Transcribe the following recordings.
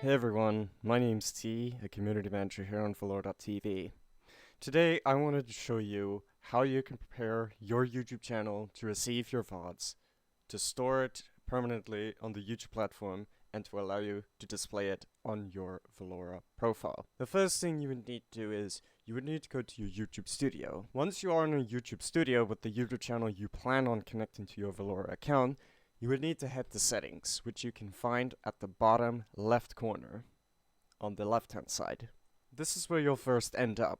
Hey everyone, my name's T, a community manager here on VODs. Today I wanted to show you how you can prepare your YouTube channel to receive your VODs, to store it permanently on the YouTube platform, and to allow you to display it on your Valora profile. The first thing you would need to do is you would need to go to your YouTube studio. Once you are in a YouTube studio with the YouTube channel you plan on connecting to your Valora account, you would need to head to settings, which you can find at the bottom left corner on the left hand side. This is where you'll first end up.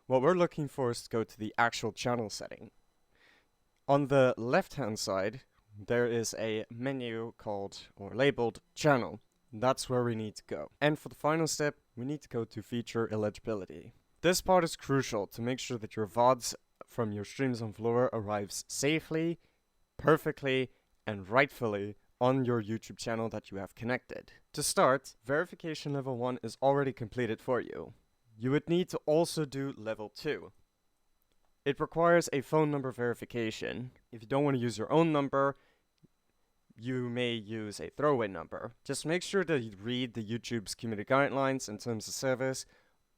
What we're looking for is to go to the actual channel setting. On the left hand side, there is a menu called or labeled channel. That's where we need to go. And for the final step, we need to go to feature eligibility. This part is crucial to make sure that your VODs from your streams on Valora arrives safely, perfectly, and rightfully on your YouTube channel that you have connected. To start, verification level 1 is already completed for you. You would need to also do level 2. It requires a phone number verification. If you don't want to use your own number, you may use a throwaway number. Just make sure that you read the YouTube's community guidelines and terms of service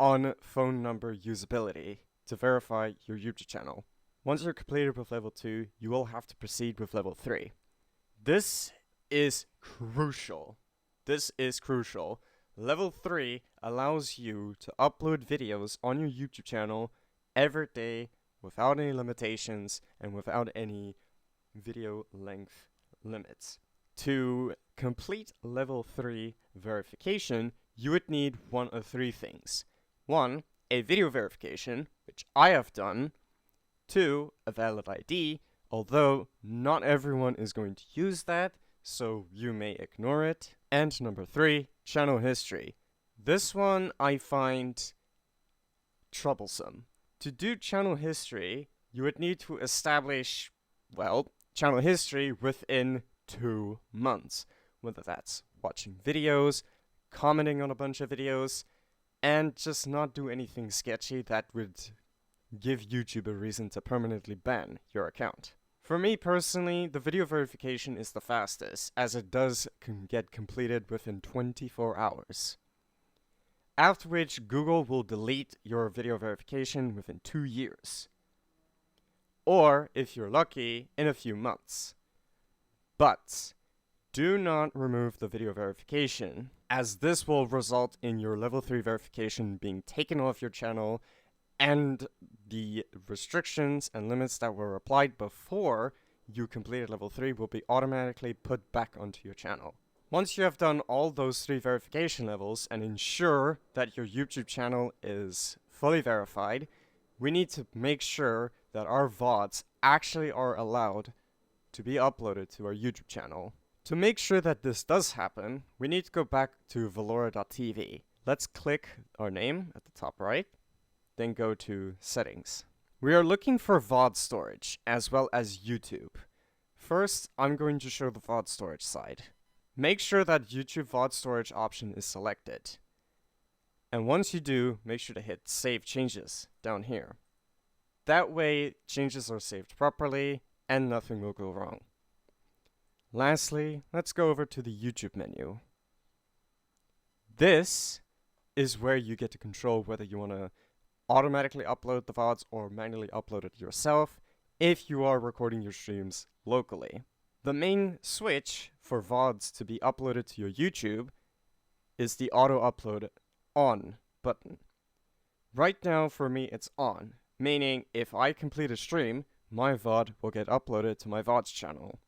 on phone number usability to verify your YouTube channel. Once you're completed with level 2, you will have to proceed with level 3. This is crucial. This is crucial. Level 3 allows you to upload videos on your YouTube channel every day without any limitations and without any video length limits. To complete level 3 verification, you would need one of three things. 1. A video verification, which I have done. 2. A valid ID, although not everyone is going to use that, so you may ignore it. And number 3, channel history. This one I find troublesome. To do channel history, you would need to establish, well, channel history within 2 months. Whether that's watching videos, commenting on a bunch of videos, and just not do anything sketchy that would give YouTube a reason to permanently ban your account. For me personally, the video verification is the fastest, as it does get completed within 24 hours. After which, Google will delete your video verification within 2 years. Or, if you're lucky, in a few months. But do not remove the video verification, as this will result in your level 3 verification being taken off your channel, and the restrictions and limits that were applied before you completed level 3 will be automatically put back onto your channel. Once you have done all those 3 verification levels and ensure that your YouTube channel is fully verified, we need to make sure that our VODs actually are allowed to be uploaded to our YouTube channel. To make sure that this does happen, we need to go back to Valora.tv. Let's click our name at the top right, then go to Settings. We are looking for VOD storage, as well as YouTube. First, I'm going to show the VOD storage side. Make sure that YouTube VOD storage option is selected. And once you do, make sure to hit Save Changes down here. That way, changes are saved properly, and nothing will go wrong. Lastly, let's go over to the YouTube menu. This is where you get to control whether you want to automatically upload the VODs or manually upload it yourself if you are recording your streams locally. The main switch for VODs to be uploaded to your YouTube is the auto upload on button. Right now for me it's on, meaning if I complete a stream, my VOD will get uploaded to my VODs channel.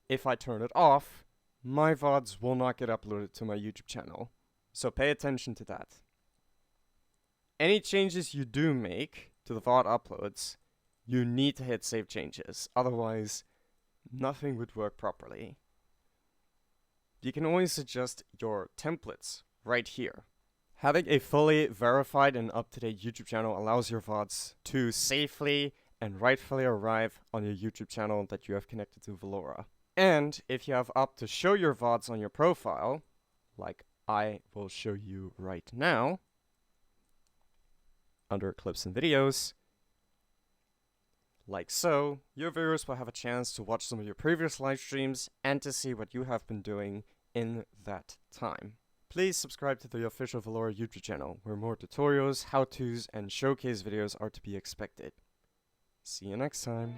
If I turn it off, my VODs will not get uploaded to my YouTube channel. So pay attention to that. Any changes you do make to the VOD uploads, you need to hit Save Changes, otherwise nothing would work properly. You can always adjust your templates right here. Having a fully verified and up-to-date YouTube channel allows your VODs to safely and rightfully arrive on your YouTube channel that you have connected to Valora. And if you have opt to show your VODs on your profile, like I will show you right now, under clips and videos, like so, your viewers will have a chance to watch some of your previous live streams and to see what you have been doing in that time. Please subscribe to the official Valora YouTube channel, where more tutorials, how-tos, and showcase videos are to be expected. See you next time.